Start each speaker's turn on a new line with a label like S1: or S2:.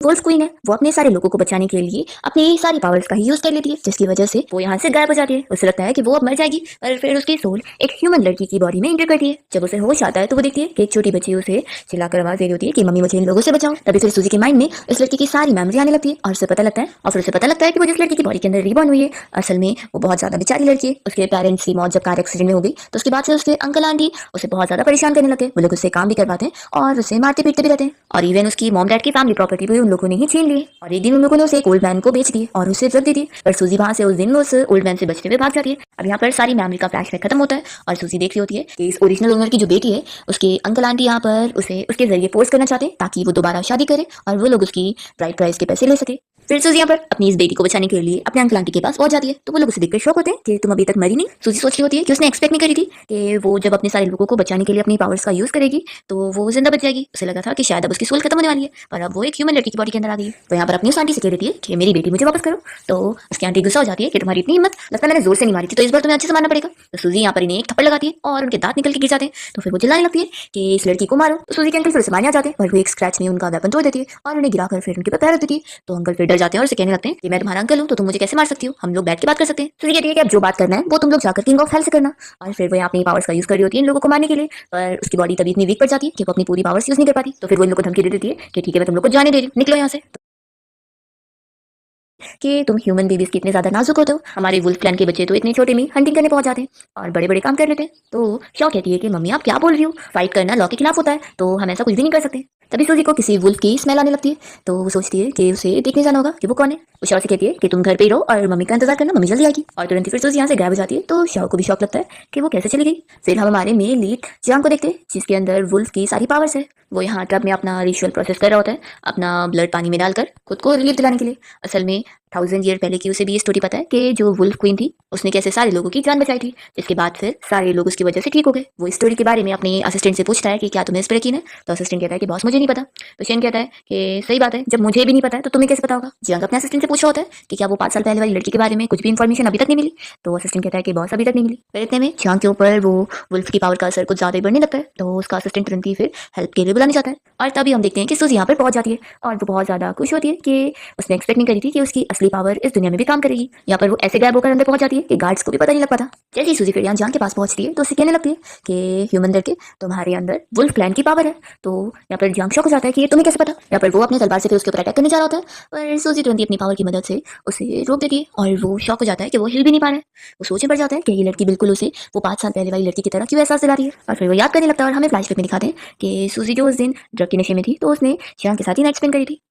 S1: Wolf queen है वो अपने सारे लोगों को बचाने के लिए अपनी सारी पावर्स का ही यूज कर लेती है, जिसकी वजह से वो यहाँ से गायब हो जाती है। उसे लगता है कि वो अब मर जाएगी, पर फिर उसकी सोल एक ह्यूमन लड़की की बॉडी में एंटर करती है। जब उसे होश आता है तो वो देखती है कि एक छोटी बच्ची उसे चिल्लाकर आवाज दे रही होती है कि मम्मी मुझे इन लोगों से बचाओ। तभी फिर सूजी के माइंड में इस लड़की की सारी मेमोरी आने लगती है और फिर उसे पता लगता है कि वो जिस लड़की की बॉडी के अंदर रीबॉर्न हुई है असल में वो बहुत ज्यादा बेचारी लड़की है। उसके पेरेंट्स की मौत जब कार एक्सीडेंट में हो गई तो उसके बाद से उसके अंकल आंटी उसे बहुत ज्यादा परेशान करने लगे। वो लोग उससे काम भी करवाते हैं और उसे मारते पीटते भी रहते हैं, और इवन उसकी मॉम डैड की फैमिली प्रॉपर्टी भी उन लोगों ने ही छीन ली। और एक दिन उन लोगों ने उसे एक ओल्ड मैन को बेच दी और उसे जब दी थी, पर सूजी वहां से उस दिन उस ओल्ड मैन से बचते हुए भाग जाती है। अब यहाँ पर सारी मेमोरी का फ्लैशबैक खत्म होता है और सूजी देख रही होती है कि इस ओरिजिनल ओनर की जो बेटी है उसके अंकल आंटी यहाँ पर उसे उसके जरिए फोर्स करना चाहते हैं ताकि वो दोबारा शादी करे और वो लोग उसकी ब्राइड प्राइस के पैसे ले सके। फिर सूजी यहाँ पर अपनी इस बेटी को बचाने के लिए अपने अंकल आंटी के पास पहुंच जाती है, तो वो लोग उसे देखकर शौक होते हैं कि तुम अभी तक मरी नहीं। सूजी सोच रही होती है कि उसने एक्सपेक्ट नहीं करी थी कि वो जब अपने सारे लोगों को बचाने के लिए अपनी पावर्स का यूज करेगी तो वो जिंदा बच जाएगी। उसे लगा था कि शायद अब उसकी सोल खत्म होने वाली है, पर अब वो एक ह्यूमन लड़की की बॉडी के अंदर आ गई है। तो यहाँ पर अपनी उस आंटी से कह देती है कि मेरी बेटी मुझे वापस करो। तो उसकी आंटी गुस्सा हो जाती है कि तुम्हारी इतनी हिम्मत, लगता है मैंने जोर से नहीं मारी थी तो इस बार तुम्हें अच्छे से मारना पड़ेगा। तो सूजी यहाँ पर इन्हें एक थप्पड़ लगाती है और उनके दांत निकल के गिर जाते हैं। तो फिर वो चिल्लाने लगती है कि इस लड़की को मारो। तो सूजी के अंकल फिर से मारने आ जाते हैं पर वो एक स्क्रैच में उनका वेपन तोड़ देती है और उन्हें गिराकर फिर उनके पैर रख देती है। तो अंकल फिर डर जाते हैं और उसे कहने लगते हैं कि मैं तुम्हारा अंकल हूँ तो तुम मुझे कैसे मार सकती हो, हम लोग बैठ के बात कर सकते हैं। सूजी कहती है कि अब जो बात करना है वो तुम लोग जाकर किंग ऑफ हेल से करना। और फिर वो यहाँ अपनी पावर्स का यूज कर रही होती है इन लोगों को मारने के लिए, पर उसकी बॉडी तभी इतनी वीक पड़ जाती है कि वो अपनी पूरी पावर्स यूज नहीं कर पाती। तो फिर वो इन लोगों को धमकी दे देती है कि ठीक है मैं तुम लोग को जाने दे रही हूँ, निकलो यहाँ से, कि तुम ह्यूमन बेबीज की इतने ज्यादा नाजुक होते हो, हमारे वुल्फ क्लैन के बच्चे तो इतने छोटे में हंटिंग करने पहुंच जाते हैं और बड़े बड़े काम कर लेते हैं। तो शॉ कहती है कि मम्मी आप क्या बोल रही हो, फाइट करना लॉ के खिलाफ होता है तो हम ऐसा कुछ भी नहीं कर सकते। तभी सूजी को किसी वुल्फ की स्मेल आने लगती है, तो वो सोचती है कि उसे देखने जाना होगा कि वो कौन है। वो शॉ से कहती है कि तुम घर पे ही रहो और मम्मी का इंतजार करना, मम्मी जल्दी आएगी। और तुरंत ही फिर सूजी यहाँ से गायब हो जाती है। तो शॉ को भी शौक लगता है कि वो कैसे चली गई। फिर हम हमारे मेन लीड जियांग को देखते हैं जिसके अंदर वुल्फ की सारी पावर्स है। वो यहाँ ट्रब में अपना रिचुअल प्रोसेस कर रहा होता है, अपना ब्लड पानी में डालकर खुद को रिलीफ दिलाने के लिए। असल में 1000 ईयर पहले की उसे भी ये स्टोरी पता है कि जो वुल्फ क्वीन थी उसने कैसे सारे लोगों की जान बचाई थी, जिसके बाद फिर सारे लोग उसकी वजह से ठीक हो गए। वो इस स्टोरी के बारे में अपने असिस्टेंट से पूछता है कि क्या तुम्हें इस पर यकीन है। तो असिस्टेंट कहता है कि बॉस मुझे नहीं पता। तो शेन कहता है कि सही बात है, जब मुझे भी नहीं पता है तो तुम्हें कैसे पता होगा। जियांग अपने असिस्टेंट से पूछ रहा होता है कि क्या वो 5 साल पहले वाली लड़की के बारे में कुछ भी इन्फॉर्मेशन अभी तक नहीं मिली। तो असिस्टेंट कहता है कि बॉस अभी तक नहीं मिली। फिर इतने में जियांग के ऊपर वो वुल्फ की पावर का असर कुछ ज्यादा ही बढ़ने लगता है, तो उसका असिस्टेंट तुरंत ही फिर हेल्प के लिए बुलाने जाता है। और तभी हम देखते हैं कि सूजी यहाँ पर पहुंच जाती है और वो बहुत ज्यादा खुश होती है कि उसने एक्सपेक्ट नहीं करी थी कि उसकी असली पावर इस दुनिया में भी काम करेगी। यहाँ पर वो ऐसे गायब होकर अंदर पहुंच जाती है कि गार्ड्स को भी पता नहीं लग पाता। जैसे ही सूजी फिर यहाँ जियांग के पास पहुंचती है तो उसे कहने लगती है कि ह्यूमन लड़के तुम्हारे अंदर वुल्फ क्लैन की पावर है। तो यहाँ पर जियांग शॉक हो जाता है कि ये तुम्हें कैसे पता। यहाँ पर वो अपने तलवार से फिर उसके ऊपर अटैक करने जा रहा होता है, पर सूजी तुरंत ही अपनी पावर की मदद से उसे रोक देती है और वो शॉक हो जाता है कि वो हिल भी नहीं पा रहा है। वो सोचने पड़ जाता है कि ये लड़की बिल्कुल उसे वो 5 साल पहले वाली लड़की की तरह क्यों एहसास दिला रही है। और फिर वो याद करने लगता है और हमें फ्लैशबैक में दिखाते हैं कि सूजी जो उस दिन ड्रग के नशे में थी तो उसने जियांग के साथ ही नाइट स्पेंड करी थी।